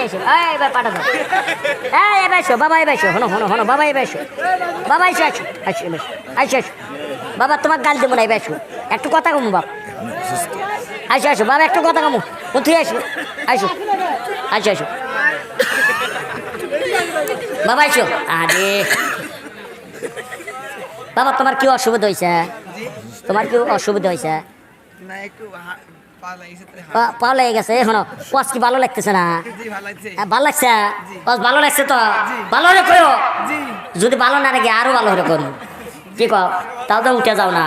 এসো এবার পাঠা দাও এবার এসো বাবা এবার এসো হনো হনো হনো বাবা এবার এসো বাবা এসো আসো আসো এবার আসো আসো বাবা তোমার গাল দেবো না এবার এসো একটু কথা কমু বাবা আসো আসো বাবা একটু কথা কমু তুই আসো আসো আসো আসো বাবা এসো আরে বাবা তোমার কি অসুবিধা হয়েছে তোমার কি অসুবিধা হয়েছে পা লেগে গেছে এখনো পস কি ভালো লাগতেছে না ভালো লাগছে পস ভালো লাগছে তো ভালো হলে কয়ো যদি ভালো না লাগে আরো ভালো হলে করুন কি কও তাও তো উঠে যাও না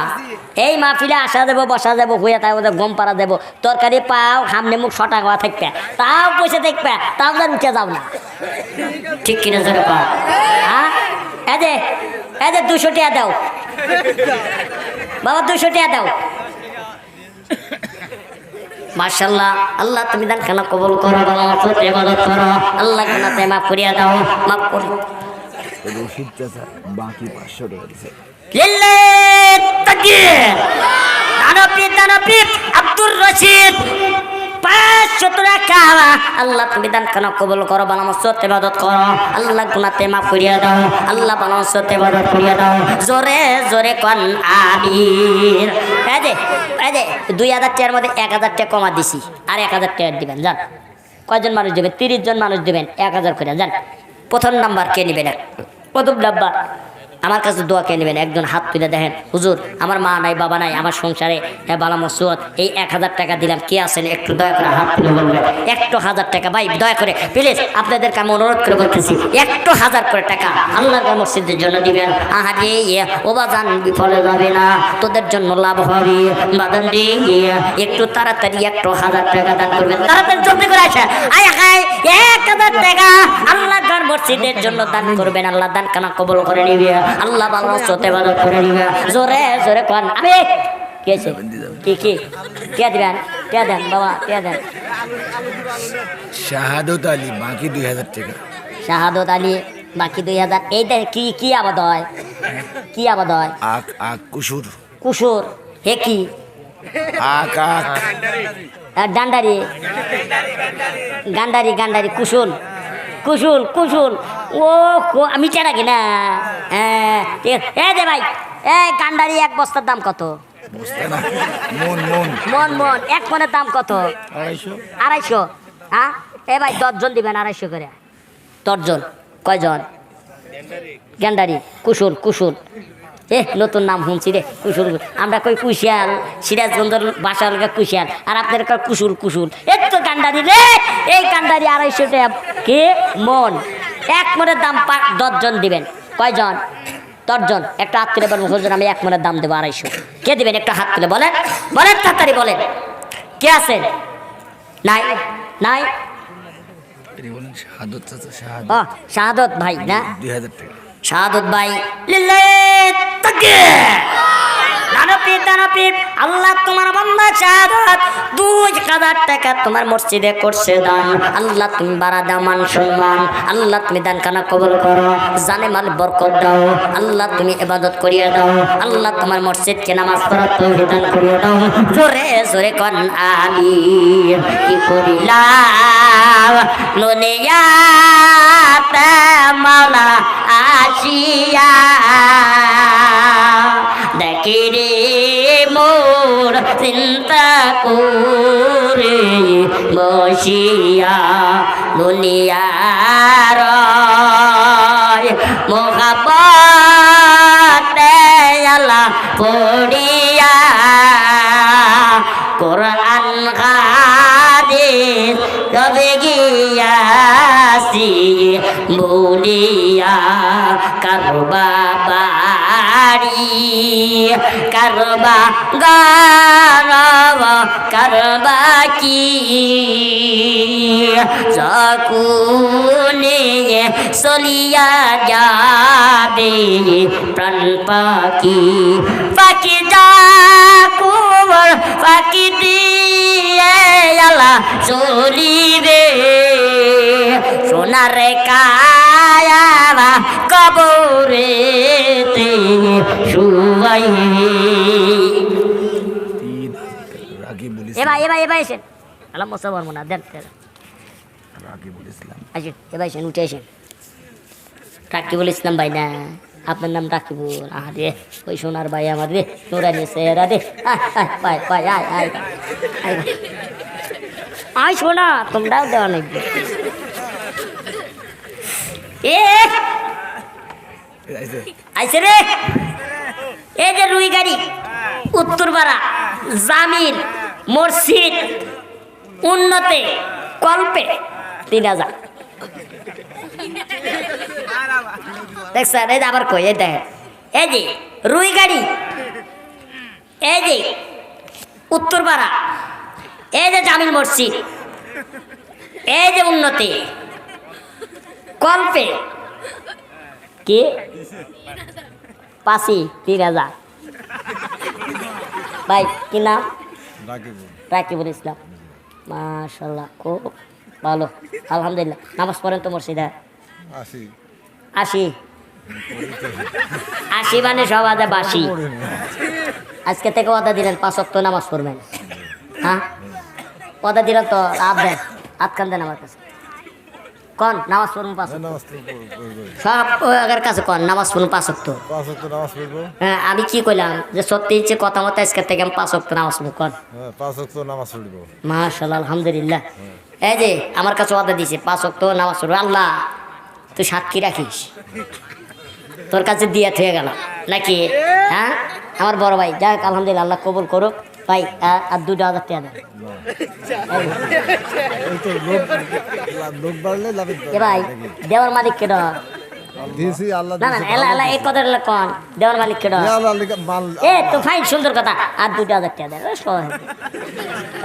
এই মাহফিলে আসা দেবো বসা যাবো হইয়া তাই ওদের গম পাড়া দেবো তরকারি পাও সামনে মুখ সটা খাওয়া থাকবে তাও পয়সা দেখবে তাও তো উঠে যাও না ঠিক কিনা জোরে পাও হ্যাঁ এই যে 200 টাকা দাও বাবা 200 টাকা দাও মাশাআল্লাহ আল্লাহ তুমি দান খানা কবুল করো ভালো মতো ইবাদত করো আল্লাহ খানাতে মাফ করিয়া দাও মাফ করো রশিদ চাচা বাকি 500 টাকা দিছে লিল্লাহ তাকবীর দানবী আব্দুর রশিদ 500 টাকা আল্লাহ তুমি দান খানা কবুল করো ভালো মতো ইবাদত করো আল্লাহ গুনাহতে মাফ করিয়া দাও আল্লাহ ভালো মতো ইবাদত করিয়া দাও জোরে জোরে কোন আমিন এই যে 2000 টাকার মধ্যে 1000 টাকা কমা দিছি আর 1000 টাকা দিবেন জান কয়জন মানুষ দিবেন 30 জন মানুষ দিবেন 1000 করে জান প্রথম নাম্বার কে নেবেন প্রথম নাম্বার আমার কাছে দোয়া কে নেবেন একজন হাত তুলে দেখেন হুজুর আমার মা নাই বাবা নাই আমার সংসারে বালা মসুয়াত এই 1000 টাকা দিলাম কে আছেন একটু দয়া করে হাত তুলে বলবেন 1000 টাকা ভাই দয়া করে প্লিজ আপনাদেরকে আমি অনুরোধ করে বলতেছি 1000 করে টাকা আল্লাহর মসজিদের জন্য দিবেন আহারে ও বাজান বিফলে যাবে না তোদের জন্য লাভ হবে বাদান রে একটু তাড়াতাড়ি 1000 টাকা দান করবেন তাড়াতাড়ি জলদি করে আসেন আয় হায় 1000 টাকা আল্লাহর মসজিদের জন্য দান করবেন আল্লাহ দান কানা কবুল করে নিবে আল্লাহ ভালো সতে ভালো করে নিবে জোরে জোরে কোন আমি কে আছে কি কে দিবেন কে দেন বাবা কে দেন শাহাদত আলী বাকি 2000 টাকা শাহাদত আলী বাকি 2000 এই দেখ কি আবাদ হয় কি আবাদ হয় আক কুসুর হে কি আক ডান্ডারি গান্ডারি কুসুল ও আমি চেনা কিনা হ্যাঁ দে ভাই গান্ডারি এক বস্তার দাম কত মন এক মনের দাম কত 250 হ্যাঁ ভাই 10 জন দিবেন 250 করে 10 জন কয়জন গান্ডারি কুসুল নতুন নাম শুনছি রে কুসুল আমরা কই কুশিয়াল সিরাজগঞ্জের বাসার কুশিয়াল আর আপনার কুসুল তো গান্ডারি রে এই গান্ডারি 250 টাকা কে মন এক মনের দাম 10 জন দিবেন কয়জন 10 জন একটা হাত তুলে বলবো হুজুর আমি এক মনের দাম দেবো 250 কে দিবেন একটা হাত তুলে বলেন তাড়াতাড়ি বলেন কে আছেন নাই শাহাদত ভাই না 2000 টাকা শাহাদত ভাই লিল্লাহ তাকবীর দানবী আল্লাহ তোমার বান্দা শাহাদত 2000 টাকা তোমার মসজিদে করছে দান আল্লাহ তুমি বাড়া দাও মান সম্মান আল্লাহ তুমি দান কানা কবুল করো জানে মাল বরকত দাও আল্লাহ তুমি ইবাদত করিয়ে দাও আল্লাহ তোমার মসজিদকে নামাজ পড়ার তৌফিক দান করিয়ে দাও জোরে জোরে কোন আমিন কি করিলাম দুনিয়াতে মাওলা আসিয়া দেখি রে মোর চিন্তা করে বসিয়া দুনিয়ার মোহাব্বতে আল্লাহ পড়িয়া কোরআন হাদিস কবে গিয়াছি বলিয়া কারবা বাড়ি কারবা গারব কারবা কি যকুনে চলিয়া যাবে প্রাণ পাখি যাকুর পাখি দিয়ে আলা চলিবে সোনার কায়াবা কবরেতে শুয়াই এবার এসেন আলাম মোসাবার মোনা দেন রাকিবুল ইসলাম। আসেন এ ভাই আসেন, উঠে আসেন। রাকিবুল ইসলাম ভাই না, আপনার নাম রাকিবুল? আরে ওই সোনার ভাই আমার রে, নোরানি চেহারা রে। ভাই ভাই আয় আয় আয় আয় শোনা, তোমরাও দেওয়া নেই। এ আইছে রে, এই যে রুই গাড়ি, উত্তরপাড়া, জামিন, মসজিদ, উন্নতে, কল্পে 3000। দেখছেন? এই যে আবার কই, এই দেখেন, এই যে রুই গাড়ি, এই যে উত্তরপাড়া, এই যে জামিন মসজিদ, এই যে উন্নতি, কল্পে কি 3000। ভাই কি নাম? রাকিবুল ইসলাম। মাশাল্লাহ, খুব ভালো, আলহামদুলিল্লাহ। নামাজ পড়েন তো মসজিদে? 80 মানে সব আদা বাসি। আজকে থেকে ওয়াদা দিলেন 5 ওয়াক্ত নামাজ পড়বেন। হ্যাঁ ওয়াদা দিলেন তো, হাত দেন, হাত কান দেন আমার কাছে। কন নামাজ পড়ুন 5 ওয়াক্ত, সব আগের কাছে কন নামাজ পড়ুন 5 ওয়াক্ত। হ্যাঁ আমি কি কইলাম যে সত্যি যে কথা মতো আজকে থেকে আমি 5 ওয়াক্ত নামাজ পড়ব। কন 5 ওয়াক্ত নামাজ পড়ব। মাশাআল্লাহ, আলহামদুলিল্লাহ। এই যে আমার কাছে ওয়াদা দিয়েছে 5 ওয়াক্ত নামাজ পড়ব। আল্লাহ তুই সাক্ষী রাখিস, তোর কাছে দিয়ে থেকে গেল নাকি? হ্যাঁ আমার বড় ভাই, যাক আলহামদুলিল্লাহ, আল্লাহ কবুল করুক। ভাই আর 2000 টাকা দেন। এ ভাই দেওয়ার মালিক কেন? না না এলা এলা এই কথা কন, দেওয়ার মালিক কেন? এ তো ফাইন, সুন্দর কথা। আর 2000 টাকা দেন।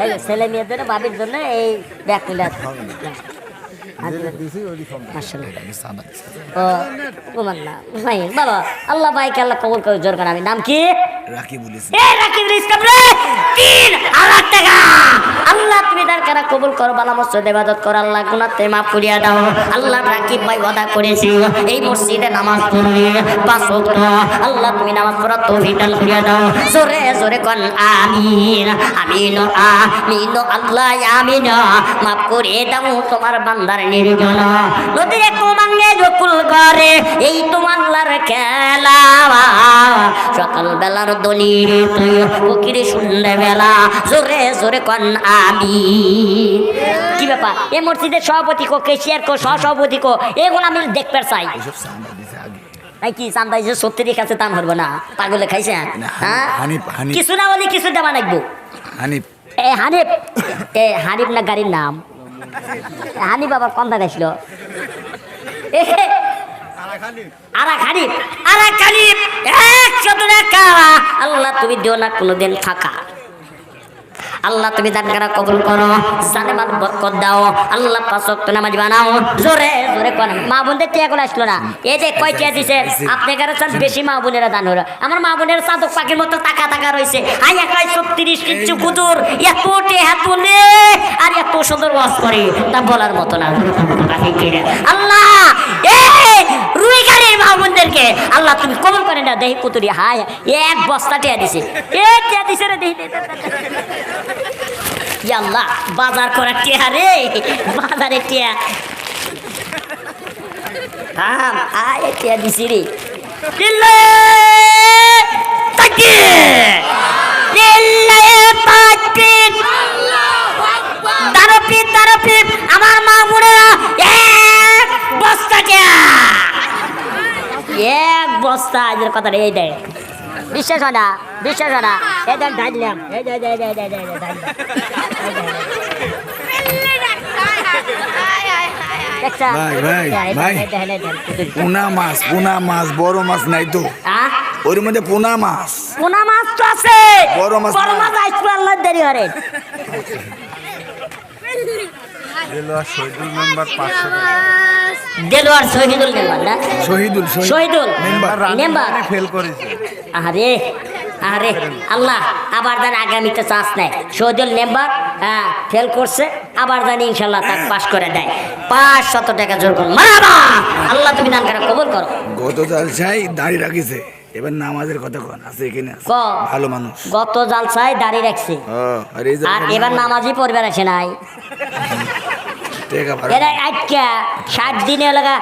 এই ছেলে মেয়েদের বাবির জন্য এই ব্যাগ মিলে বাবা আল্লাহ ভাইকে আল্লাহ কবুল করে জোর করে। আমি নাম কি? রাকিবুল ইসলাম। রাকিবুল ইসলাম রে, 3000 টাকা। আল্লাহ তুমি তার কারা কবুল করো, ভালো মসজিদে ইবাদত করো, আল্লাহ গুনাহতে মাফ করিয়া দাও। আল্লাহ রাকিব ভাই ওয়াদা করেছি এই মসজিদে নামাজ পড়বে 5 ওয়াক্ত। আল্লাহ তুমি নামাজ পড়ার তৌফিক দান করিয়া দাও। জোরে জোরে কোন আমিন। আমিন আমিন আল্লাহ আমিন। মাফ করে দাও তোমার বান্দার নির্জন। নদীরে কোমাঙ্গে যকুল করে এই তোমার আল্লাহর খেলা। সকাল বেলার দলিল তুই ফকির শুনলে বেলা। জোরে জোরে কোন আমিন। কি ব্যাপার? এই মসজিদের সভাপতি কো, কেশিয়ার কো, সহসভাপতি কো, এগুলো আমি দেখতে চাই। তাই কি চান্দা 70 কাছে দাম করবো না? পাগলে খাইছেন? হ্যাঁ কিছু না বলি কিছু দেওয়া লাগবো। হানিফ। এ হানিফ, এ হানিফ না গাড়ির নাম? হানিফ আবার কোন দাঁড়িয়ে ছিল? আল্লাহ তুমি দিও না কোনোদিন ফাঁকা। আল্লাহ তুমি দান করা কবুল করো, জানেমান বরকত দাও। আল্লাহ 5 ওয়াক্ত নামাজ বানাও। জোরে জোরে কোন মা বোনদের টিয়া করে আসলো না? এই যে কয় টিয়া দিছে আপনি কারো চান বেশি মা বোনেরা দান হলো। আমার মা বোনের চাঁদক পাখির মতো টাকা টাকা রয়েছে। আই একাই 36 কিচ্ছু কুতুর এত টিয়া তুলে আর এত সুন্দর ওয়াজ করে তা বলার মতো না। আল্লাহ এই রুই গাড়ির মা বোনদেরকে আল্লাহ তুমি কবুল করে না। দেহি কুতুরি হায় 1 বস্তা টিয়া দিছে। এ টিয়া দিছে রে, দেহি আল্লাহ বাজার করা টিয়া রে, বাজারে টিয়া। থাম আয় টিয়া দিছি রে। আমার মা বোনেরা 1 বস্তা টিয়া, 1 বস্তা এদের কথা এই দেয়। বিশ্বাস হয় না? বিশ্বাস হয় না? এই দেখ ঢাইলাম, এই দে দে দে দে দে পোনা মাছ বড় মাছ নাই তো? ওর মধ্যে পোনা মাছ তো আছে, বড় মাছ আসবে আল্লাহ দেরি হরে। দেলোয়ার শহীদুল মেম্বার না? শহীদুল মেম্বার ফেল করেছে। আরে আরে আল্লাহ আবার জানি আগামীতে চান্স নেয়। শহীদুল মেম্বার হ্যাঁ ফেল করছে, আবার জানি ইনশাল্লাহ তাকে পাশ করে দেয়। 500 টাকা জোর করো। মারহাবা। আল্লাহ তুমি দান করে কবুল করো। গত জালসায় দাঁড়িয়ে রাখিছে, এবার নামাজের কথা কোন আছে এখানে? ভালো মানুষ গত জালসায় দাঁড়িয়ে রাখছে, আর এবার নামাজই পরিবার আসে নাই। টেকা ভাড়া এরা আজকা 60 দিনে লাগা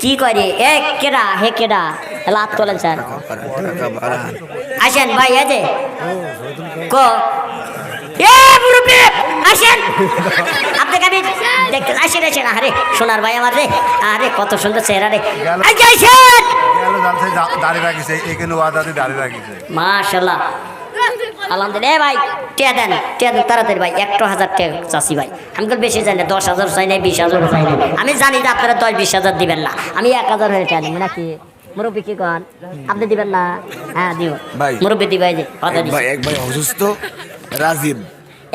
কি করে এ কেডা হে কেডা লাত তোলেন স্যার টাকা ভাড়া আসেন ভাই এই যে কো এ মুরব্বি আসেন আপনাকে আমি দেখতে আসেন আসেন আরে সোনার ভাই আমার রে আরে কত সুন্দর চেহারা রে আজকে আসেন দাঁড়িয়ে রাখিছে এখানে ওয়াদাতে দাঁড়িয়ে রাখিছে মাশাআল্লাহ আলহামদুলিল্লাহ ভাই টিয়া দেন তাড়াতাড়ি ভাই 1,000 টাকা চাষি ভাই আমি তো বেশি চাই না 10,000 চাই না 20,000 চাই না আমি জানি যে আপনারা 10-20,000 দিবেন না আমি 1,000 হয়ে চাই নাকি মুরব্বী কি কন আপনি দিবেন না হ্যাঁ দিও ভাই। মুরব্বী দিবাই যে কথা দিছি ভাই এক ভাই অসুস্থ রাজীব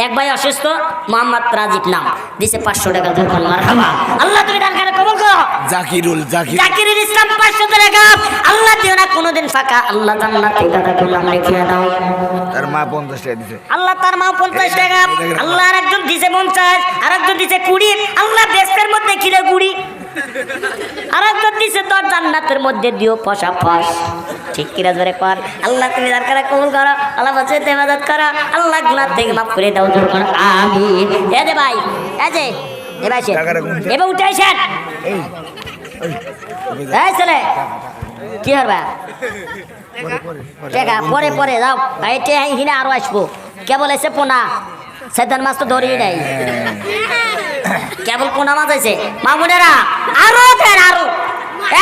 এক ভাই অসুস্থ মোহাম্মদ রাজীব নাম দিছে 500 টাকা দোকান মারহাবা আল্লাহ তুমি দান করে কবুল করো জাকিরুল জাকিরুল ইসলাম 500 টাকা আল্লাহ দিও না কোনোদিন ফাঁকা আল্লাহ জান্নাতে দাদাকে নাম লিখে দাও তার মা 50 টাকা দিছে আল্লাহ তার মা 50 টাকা আল্লাহ আরেকজন দিছে 50 আরেকজন দিছে 20 আল্লাহ বেস্তের মধ্যে খিলে গুড়ি আরেকজন দিছে তোর জান্নাতের মধ্যে দিও ফসা ফস ঠিক কি রাজরে কর আল্লাহ তুমি দান করে কবুল করো আল্লাহ বাঁচাতে ইবাদত করো আল্লাহ গুনাহ থেকে মাফ করে দাও জোর করো আমিন এ দে ভাই এ যে এ ভাই এবার উঠে আসেন এই ছেলে কি হবে টাকা পরে পরে যাও এইটা হিনে আরো আসবো কেবল এসে পোনা সেদান মাছ তো ধরিয়ে নেই কেবল পোনা মাছ আছে মামুনেরা আরো দেন আরো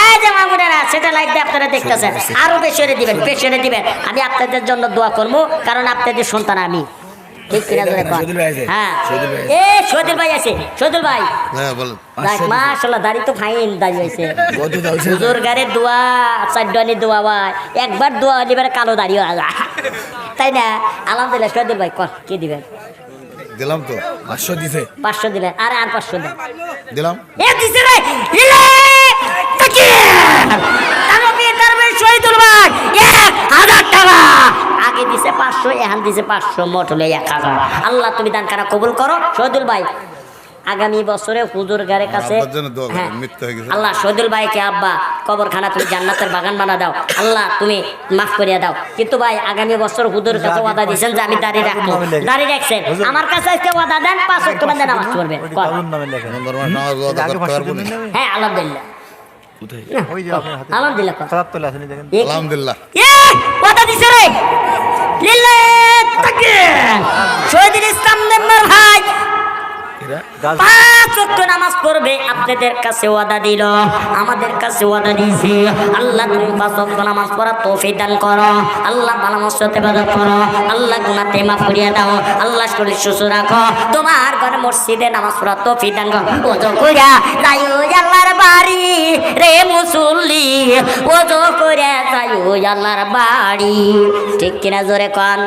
এই যে মামুনেরা সেটা লাইক দিয়ে আপনারা দেখতেছেন আরো পেছনে দিবেন আমি আপনাদের জন্য দোয়া করবো কারণ আপনাদের সন্তান আমি ঠিক কিনা ধরে শহীদুল ভাই আছে? হ্যাঁ শহীদুল ভাই এ শহীদুল ভাই আছে শহীদুল ভাই হ্যাঁ বলেন মাশাআল্লাহ দাড়ি তো ফাইন দাড়ি হয়েছে কত দাও হুজুর গারে দোয়া চারডানি দোয়া ভাই একবার দোয়া দিবেন কালো দাড়ি হয়ে যায় তাই না আলহামদুলিল্লাহ শহীদুল ভাই কর কি দিবেন দিলাম তো 500 দিছে 500 দিবেন আর 500 দেন দিলাম এ দিছে রে ইলে তাকির তারবি শহীদুল ভাই 1000 টাকা আগে দিছে 500 এখন দিছে 500 মোট হলে 1000 আল্লাহ তুমি দান করা কবুল করো শহীদুল ভাই আগামী বছরে হুজুর গারের কাছে আব্বার জন্য দোয়া করেন, মৃত্যু হয়ে গেছে। আল্লাহ শহীদুল ভাইকে আব্বা কবরখানা তুমি জান্নাতের বাগান বানা দাও আল্লাহ তুমি মাফ করিয়া দাও কিন্তু ভাই আগামী বছর হুজুর কাছে ওয়াদা দিয়েছেন যে আমি দাড়ি রাখবো দাড়ি রাখছেন আমার কাছে আজকে ওয়াদা দেন 5 ওয়াক্ত বান্দা নামাজ পড়বেন নামাজ ওয়াদা করতে পারবো না। হ্যাঁ আলহামদুলিল্লাহ কোথায় আলহামদুলিল্লাহ আলহামদুলিল্লাহ ওয়াদা দিছে রে লিল্লাহ তাকবীর শহীদুল ইসলাম মেম্বার ভাই এরা 5 ওয়াক্ত নামাজ পড়বে আপনাদের কাছে ওয়াদা দিল আমাদের কাছে ওয়াদা দিয়েছে আল্লাহ তুমি 5 ওয়াক্ত নামাজ পড়া তৌফিক দান করো আল্লাহ ভালো মসজিদে ইবাদত করো আল্লাহ গুনাহতে মাফ করিয়া দাও আল্লাহ শরীর সুস্থ রাখো তোমার ঘরে মসজিদে নামাজ পড়া তৌফিক দান করো ওযু কইরা যাইও আল্লাহর বাড়ি রে মুসল্লি ওযু কইরা যাইও আল্লাহর বাড়ি ঠিক কিনা জোরে কোন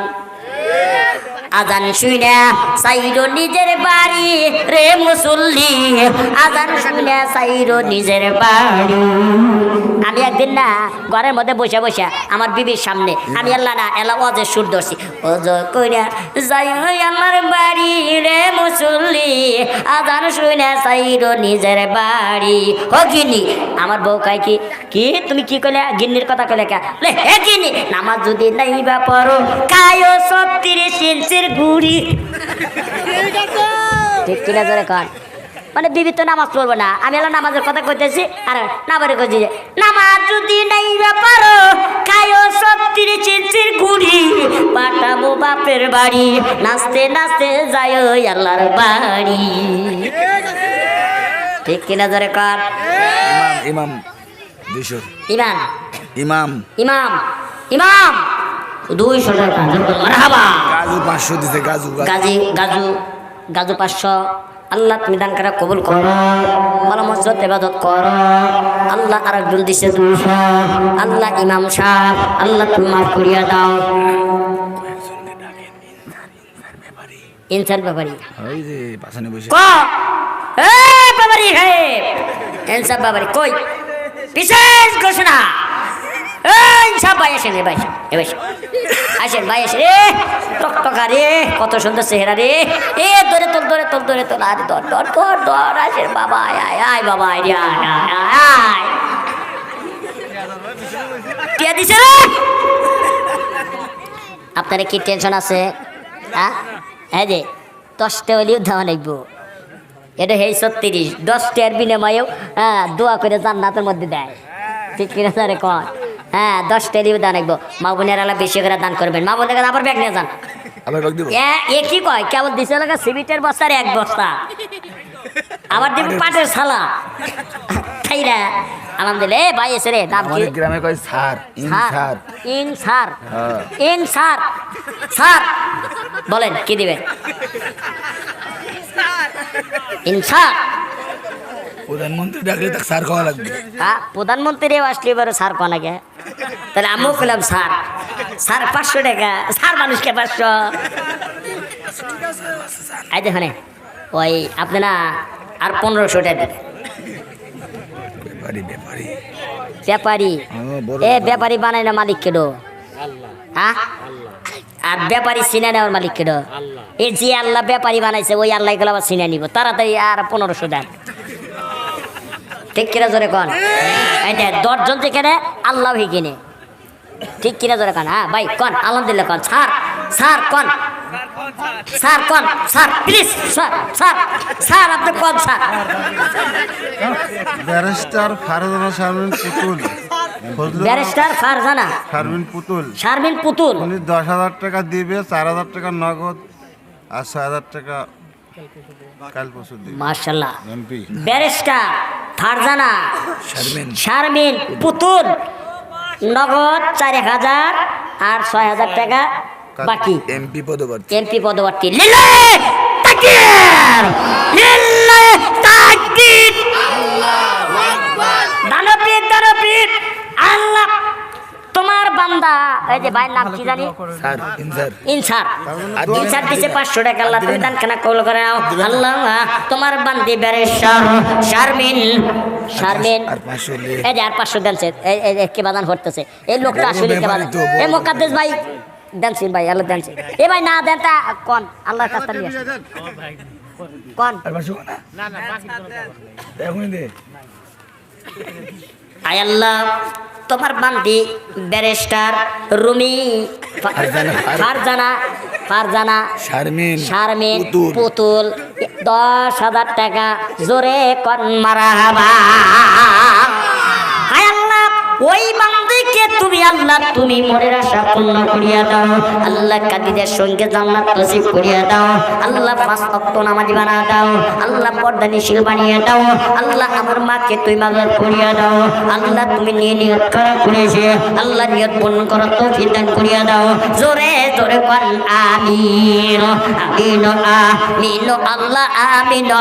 আজান শুইনা সাইরো নিজের বাড়ি রে মুসল্লি আজান শুইনা সাইরো নিজের বাড়ি আমি একদিন না ঘরের মধ্যে বসে বসে আমার বিবির সামনে আমি আল্লাহ না এলা ওয়াজের সুর ধরছি ওযু কইরা যাই আল্লাহর বাড়ি রে মুসল্লি আজান শুইনা সাইরো নিজের বাড়ি ও গিন্নি আমার বউ কয় কি তুমি কি কইলে গিন্নির কথা কইলে কে লে হে গিন্নি নামাজ যদি নাইবা পড়ো কায়ো 36 ইঞ্চির গুড়ি ঠিক কিনা জোরে কন মানে বিবি তো নামাজ পড়বো না আমি এলা নামাজের কথা কইতেছি আর না বাড়ি কইছি যে নামাজ যদি নাইবা পারো কায়ো 36 ইঞ্চির গুড়ি পাঠাবো বাপের বাড়ি নাচতে নাচতে যাইও আল্লাহর বাড়ি ঠিক কিনা জোরে কন ইমাম দেশর ইমান ইমাম ইমাম ইমাম 200 টাকা মারহাবা গাজু 500 দিছে গাজু গাজু 500 আল্লাহ তুমি দান করা কবুল করো ভালো মসজিদ ইবাদত করো আল্লাহ আরেকজন দিছে 200 আল্লাহ ইমাম সাহেব আল্লাহ তুমি মাফ করিয়া দাও ইনসান ব্যাপারী ওই যে পাছানে বসে ক এ ব্যাপারী হে ইনসান ব্যাপারী কই বিশেষ ঘোষণা এই সব ভাই আসেন ভাই আসেন ভাই আসেন রে টকটকা রে কত সুন্দর চেহারা রে এ ধরে তোল আরে ধর আসেন বাবা আয় বাবা আয় কে দিছে রে আপনার কি টেনশন আছে হ্যাঁ যে 10টা হলেও দেওয়া লাগব। এটা হেই 36 10টার বিনিময়েও হ্যাঁ দোয়া করে জান্নাতের মধ্যে দেয়, ঠিক কিনা স্যারে কন? হ্যাঁ 10টা হলেও দান লাগবো। মা বোনের আলা বেশি করে দান করবেন। মা বোনের কাছে আবার ব্যাগ নিয়ে যান। আবার রাখ দিব। এ কি কয় কেবল দিছে লাগা সিমেন্টের বস্তার 1 বস্তা, আবার দিব পাটের ছালা খাইরা। আলহামদুলিল্লাহ। এ ভাই এসে রে দাম কি? আমাদের গ্রামে কয় স্যার, ইনসার। ইনসার হ্যাঁ। ইনসার স্যার বলেন কি দিবেন? ইনসার প্রধানমন্ত্রী ডাকলে তাকে স্যার খাওয়া লাগবে। হ্যাঁ প্রধানমন্ত্রী আসলে এবারে স্যার কোন আগে, তাহলে আমিও খেলাম স্যার। স্যার 500 টাকা, স্যার মানুষকে 500। এই দেখেন ওই আপনি না আর 1500 টাকা দেবেন। ব্যাপারি ব্যাপারি ব্যাপারি বড় এ ব্যাপারি বানায় না মালিক কেডো? হ্যাঁ আর ব্যাপারি চিনে নেওয়ার মালিক কেডো? এই যে আল্লাহ ব্যাপারি বানাইছে ওই আল্লাহ গুলো আবার চিনে নিব তাড়াতাড়ি। আর 1500 দেন, ঠিক কিনা জোরে কন? এই দেখ 10 জন থেকে আল্লাহ কিনে, ঠিক কিনা জোরে কন? হ্যাঁ ভাই কন আলহামদুলিল্লাহ কন। স্যার স্যার কন, স্যার কন, sir please, sir sir sir আপনি কন স্যার। ব্যারিস্টার ফারজানা শারমিন পুতুল, ব্যারিস্টার ফারজানা শারমিন পুতুল, শারমিন পুতুল। উনি 10,000 টাকা দিবে, 4,000 টাকা নগদ আর 6,000 টাকা কাল পরশু দিবে। মাশাআল্লাহ। এমপি ব্যারিস্টার ফারজানা শারমিন শারমিন পুতুল, নগদ 4,000 আর 6,000 টাকা বাকি। এমপি পদপ্রার্থী। এমপি পদপ্রার্থী। লিল্লাহি তাকবীর, লিল্লাহি তাকবীর, দানবীর দানবীর। আল্লাহ তোমার বান্দা এই যে ভাইয়ের নাম কি জানি? স্যার ইনসার। ইনসার। ইনসার দিছে 500 টাকা। আল্লাহ তুমি দান খানা কবুল করে নাও। আল্লাহ তোমার বান্দি ব্যারিস্টার শারমিন, শারমিন আর 500 লে। এই যে আর 500 দেনছে। এই কে বাদান করতেছে এই লোকটা আসলে কে বাদান? এই মুকাদ্দেস ভাই দেনছেন ভাই, আল্লাহ দেনছে। এ ভাই না দেন তা কোন আল্লাহর কাছে নিয়ে আসেন কোন? আর 500 না না বাকি এখনই দে। আয় আল্লাহ তোমার বান্দি ব্যারিস্টার রুমি ফারজানা, ফারজানা শারমিন শারমিন পুতুল। পুতুল 10,000 টাকা জোরে কন মারহাবা। হায় আল্লাহ ওই বান্দিকে তুমি আল্লাহ তুমি মনের আশা পূর্ণ করিয়া দাও। আল্লাহ কাদিদের সঙ্গে জান্নাত নসিব করিয়া দাও। আল্লাহ 5 ওয়াক্ত নামাজ বানা দাও। আল্লাহ পর্দানিশীল বানিয়ে দাও। আল্লাহ আমার মাকে তুই মাগফিরাত করিয়া দাও। আল্লাহ তুমি নিয়ত করা করেছে আল্লাহ নিয়ত পূর্ণ করার তৌফিক দান করিয়া দাও। জোরে জোরে কন আমিন আমিন আমিন। আল্লাহ আমিন।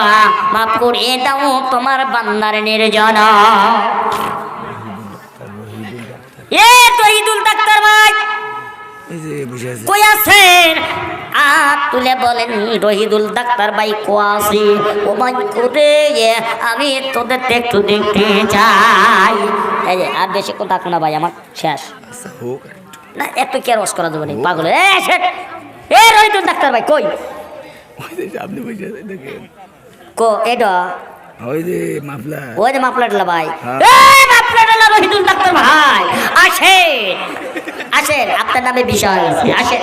মাফ করে দাও তোমার বান্দার নির্জনা। এ তহিদুল ডাক্তার ভাই এই যে বসে আছে। কই আছেন? হাত তুলে বলেন রহিদুল ডাক্তার ভাই কো আছি? ও ভাই করে আমি তোদের একটু দেখতে চাই। এই যে আর বেশি কথা না ভাই, আমার শেষ আচ্ছা হোক। না, একটু কেয়ার ওয়াশ করা যাবে না পাগল। এ রহিদুল ডাক্তার ভাই কই? ওই যে আপনি বসে আছে দেখেন। কো এটা ওই যে মাফলা। ওই যে মাপলাটলা ভাই। হ্যাঁ। এই মাপলাটলা রহিদুল ডাক্তার ভাই আসেন আসেন, আপনার নামে বিষয় আছে, আসেন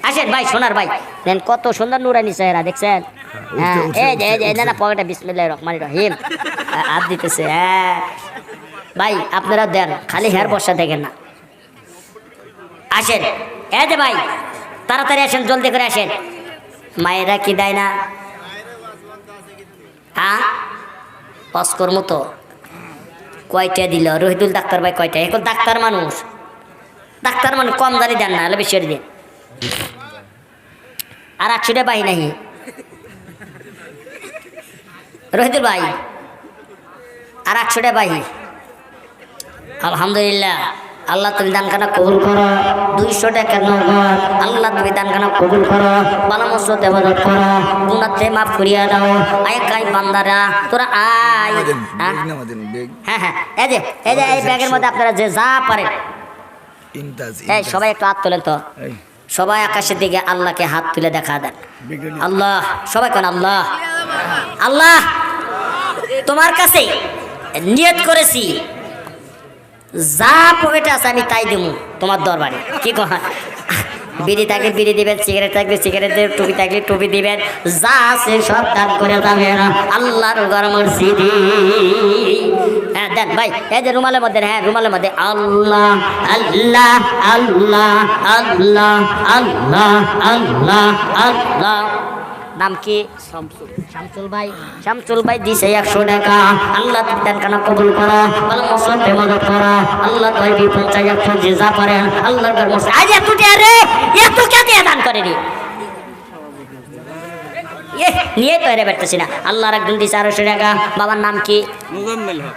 আসেন ভাই সোনার ভাই। দেন কত সুন্দর নুরানি চেহারা দেখছেন? হ্যাঁ এই যে এই যে না না পকেটে বিসমিল্লাহির রহমানির রহিম হাত দিতেছে। হ্যাঁ ভাই আপনারা দেন, খালি হেয়ার বর্ষা দেখেন না। আসেন এই যে ভাই তাড়াতাড়ি আসেন, জলদি করে আসেন। মায়েরা কি দেয় না? হ্যাঁ অস্কর মতো কয়টা দিল রহিদুল ডাক্তার ভাই? কয়টা? এখন ডাক্তার মানুষ, ডাক্তার মানুষ কম দাঁড়িয়ে দেন না, হলে বেশি দিন। আর 100 টাকা পাই নাই রহিদুল ভাই, আর 100 টাকা পাই। আলহামদুলিল্লাহ আল্লাহ তুমি দানখানা কবুল করো। 200 টাকা নগদ আল্লাহ তুমি দানখানা কবুল করো। ভালো মসজিদ ইবাদত করো, গুনাহতে মাফ করিয়া দাও। আয় কাই বান্দারা তোরা আয়। হ্যাঁ হ্যাঁ এই যে এই ব্যাগের মধ্যে আপনারা যে যা পারেন। এই সবাই একটু হাত তোলেন তো, সবাই আকাশের দিকে আল্লাহকে হাত তুলে দেখা দেন। আল্লাহ সবাই কোন আল্লাহ আল্লাহ তোমার কাছে নিয়ত করেছি যা পকেটে আছে আমি তাই দেবো তোমার দরবারে। কি কহ বিড়ি থাকলে বিড়ি দিবেন, সিগারেট থাকলে সিগারেট দিবেন, টুপি থাকলে টুপি দিবেন, যা আছে সব দান করে যাবেন আল্লাহর ঘর মসজিদে। হ্যাঁ দেন ভাই, এই যে রুমালের মধ্যে, হ্যাঁ রুমালের মধ্যে আল্লাহ আল্লাহ আল্লাহ আল্লাহ আল্লাহ আল্লাহ আল্লাহ। নাম কি? শামসুল ভাই। শামসুল ভাই দিছে 100 টাকা। আল্লাহ দান কানা কবুল করো, ভালো মসজিদে মদত করো। আল্লাহ তৈরি 50 100 যে যা পারেন আল্লাহর ঘর মসজিদ। আজ এত টাকা রে, এত কে দিয়ে দান করে রে? নিয়ে তো এরে বেরতেছি না। আল্লাহর একজন দিছে 200 টাকা। বাবার নাম কি?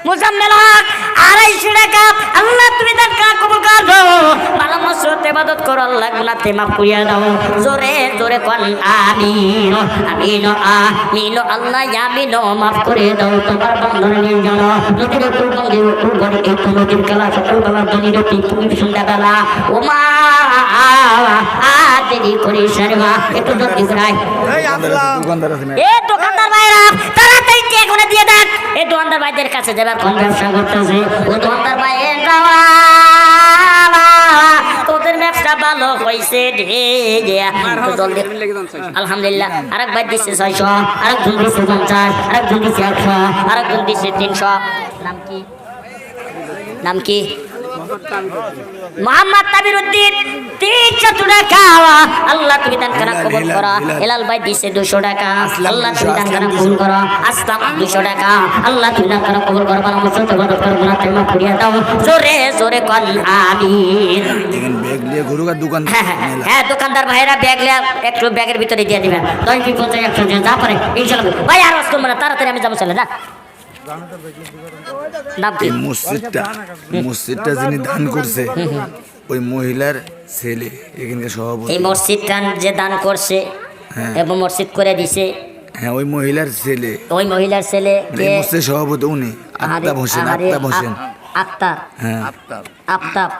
মুজাম্মেল হক। 250 টাকা। আল্লাহ তুমি দান কানা কবুল করো, ভালো মসজিদে মদত করো, আল্লাহ গুনাহ মাফ করিয়া দাও। জোরে জোরে কোন আমিন আমিন আমিন। আল্লাহ আমিন মাফ করে দাও তোমার বান্দার নিয়ে জানো নদীর কুরবানি কুরবানি এই তো নদীর খেলা সকালবেলা দলির তুমি সন্ধ্যাবেলা ও মা দেরি করিস রে মা, একটু জলদি করাই। দোকানদার আছে না? এ দোকানদার ভাইরা তাড়াতাড়ি চেক করে দিয়ে দেন। এই দোকানদার ভাইদের কাছে যাবার কোন ব্যবসা করতেছে ও দোকানদার ভাই তোদের ব্যবসা ভালো হয়েছে রে। জলদি আলহামদুলিল্লাহ। আরেক ভাই দিচ্ছে 600, আরেকজন দিচ্ছে 50, আরেকজন দিচ্ছে 100, আরেকজন দিচ্ছে 300। নাম কি? নাম কি? মোহাম্মদ তাবির উদ্দিন 300 টাকা। আল্লাহ তুমি দান কানা কবুল করো। হেলাল ভাই দিছে 200 টাকা। আল্লাহ তুমি দান কানা কবুল করো। আসলাম 200 টাকা। আল্লাহ তুমি দান কানা কবুল করো, ভালো মসজিদে মদত করো, গুনাহ ক্ষমা করিয়া দাও। জোরে জোরে কোন আমিন। দেখেন ব্যাগ নিয়ে ঘুরুক দোকান। হ্যাঁ দোকানদার ভাইরা ব্যাগ লিয়া একটু ব্যাগের ভিতরে দিয়ে দিবেন। 10 50 100 যা পারে ইনশাআল্লাহ। ভাই আর আসতো না, তাড়াতাড়ি আমি যাবো, চলে যা। নাম কি? মসজিদটা যিনি দান করছে ওই মহিলার ছেলে এখানকার সভাপতি। এই মসজিদটা যে দান করছে এবং মসজিদ করে দিছে, হ্যাঁ ওই মহিলার ছেলে, ওই মহিলার ছেলে কে? মসজিদ সভাপতি উনি আফতাব হোসেন। আফতাব হোসেন আফতাব, হ্যাঁ আফতাব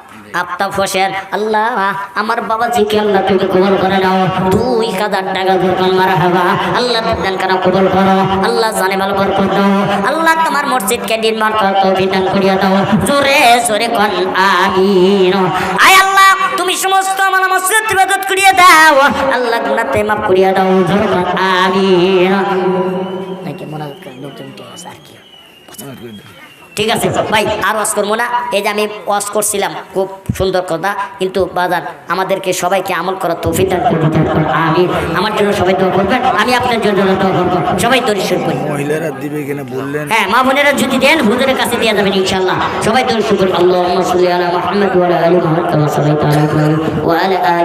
আফতাব হোসেন। আল্লাহ আমার বাবাজিকে আল্লাহ তুমি কবুল করে নাও। 2000 টাকা দরকার মারহাবা। আল্লাহ দান কানা কবুল করো, আল্লাহ জানে ভালো বরকত দাও। আল্লাহ তোমার মসজিদকে নির্মাণ করতে তৌফিক দান করিয়া দাও। জোরে জোরে কোন আমিন। আয় আল্লাহ তুমি সমস্ত আমার মসজিদ ইবাদত করিয়া দাও, আল্লাহ গুনাহ মাফ করিয়া দাও। জোরে কোন আমিন। নাকি মনে নতুন কে আছে আর কি? ঠিক আছে ভাই, আর ওয়াজ করবো না। এই যে আমি ওয়াজ করছিলাম খুব সুন্দর কথা, কিন্তু বাজার আমাদেরকে সবাইকে আমল করার তৌফিক দান করে দিতে হবে। আমি আমার জন্য সবাই দোয়া করবেন, আমি আপনার জন্য দোয়া করবো। সবাই দরিদ্র করি। মহিলারা দিবে কিনা বললেন? হ্যাঁ মা বোনেরা যদি দেন হুজুরের কাছে দিয়ে যাবেন ইনশাআল্লাহ। সবাই দরিদ্র করি। আল্লাহুম্মা সাল্লি আলা মুহাম্মাদ ওয়া আলা আলি মুহাম্মাদ কামা সাল্লাইতা আলা ইব্রাহিম ওয়া আলা আলি